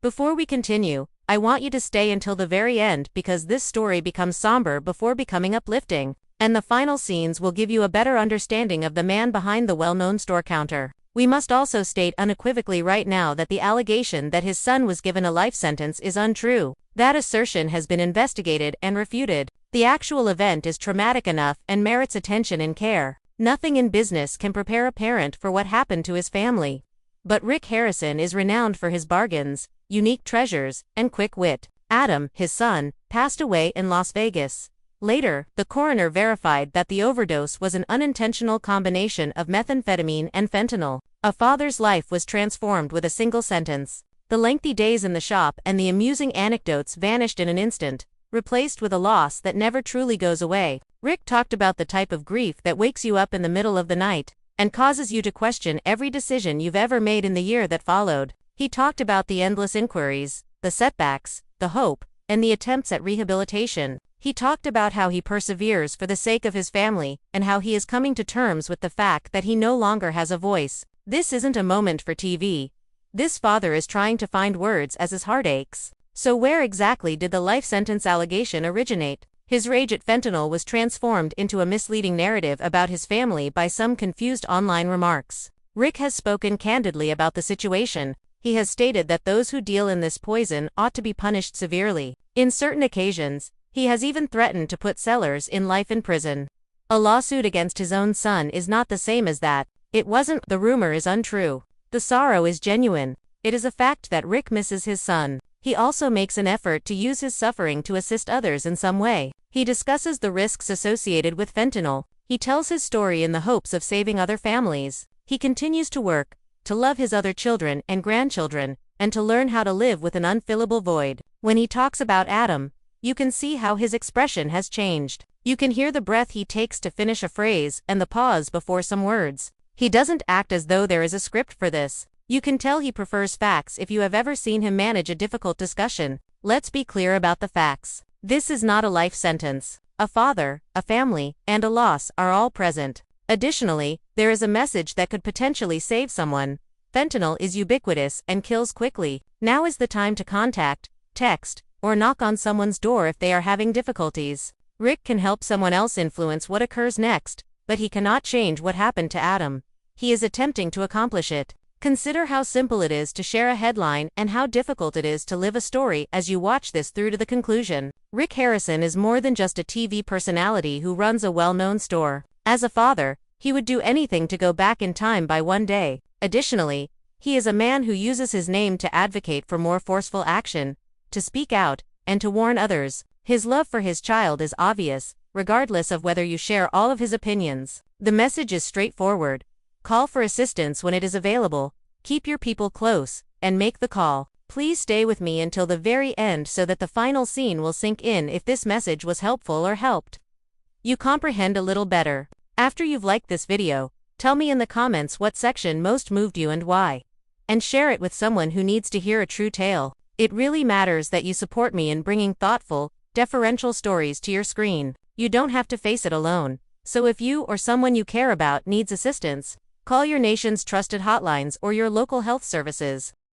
Before we continue, I want you to stay until the very end because this story becomes somber before becoming uplifting, and the final scenes will give you a better understanding of the man behind the well-known store counter. We must also state unequivocally right now that the allegation that his son was given a life sentence is untrue. That assertion has been investigated and refuted. The actual event is traumatic enough and merits attention and care. Nothing in business can prepare a parent for what happened to his family. But Rick Harrison is renowned for his bargains, unique treasures, and quick wit. Adam, his son, passed away in Las Vegas. Later, the coroner verified that the overdose was an unintentional combination of methamphetamine and fentanyl. A father's life was transformed with a single sentence. The lengthy days in the shop and the amusing anecdotes vanished in an instant, replaced with a loss that never truly goes away. Rick talked about the type of grief that wakes you up in the middle of the night and causes you to question every decision you've ever made in the year that followed. He talked about the endless inquiries, the setbacks, the hope, and the attempts at rehabilitation. He talked about how he perseveres for the sake of his family and how he is coming to terms with the fact that he no longer has a voice. This isn't a moment for TV. This father is trying to find words as his heart aches. So where exactly did the life sentence allegation originate? His rage at fentanyl was transformed into a misleading narrative about his family by some confused online remarks. Rick has spoken candidly about the situation. He has stated that those who deal in this poison ought to be punished severely. In certain occasions, he has even threatened to put sellers in life in prison. A lawsuit against his own son is not the same as that. It wasn't. The rumor is untrue. The sorrow is genuine. It is a fact that Rick misses his son. He also makes an effort to use his suffering to assist others in some way. He discusses the risks associated with fentanyl. He tells his story in the hopes of saving other families. He continues to work, to love his other children and grandchildren, and to learn how to live with an unfillable void. When he talks about Adam, you can see how his expression has changed. You can hear the breath he takes to finish a phrase and the pause before some words. He doesn't act as though there is a script for this. You can tell he prefers facts if you have ever seen him manage a difficult discussion. Let's be clear about the facts. This is not a life sentence. A father, a family, and a loss are all present. Additionally, there is a message that could potentially save someone. Fentanyl is ubiquitous and kills quickly. Now is the time to contact, text, or knock on someone's door if they are having difficulties. Rick can help someone else influence what occurs next, but he cannot change what happened to Adam. He is attempting to accomplish it. Consider how simple it is to share a headline and how difficult it is to live a story as you watch this through to the conclusion. Rick Harrison is more than just a TV personality who runs a well-known store. As a father, he would do anything to go back in time by one day. Additionally, he is a man who uses his name to advocate for more forceful action, to speak out, and to warn others. His love for his child is obvious, regardless of whether you share all of his opinions. The message is straightforward. Call for assistance when it is available, keep your people close, and make the call. Please stay with me until the very end so that the final scene will sink in if this message was helpful or helped you comprehend a little better. After you've liked this video, tell me in the comments what section most moved you and why. And share it with someone who needs to hear a true tale. It really matters that you support me in bringing thoughtful, deferential stories to your screen. You don't have to face it alone. So if you or someone you care about needs assistance, call your nation's trusted hotlines or your local health services.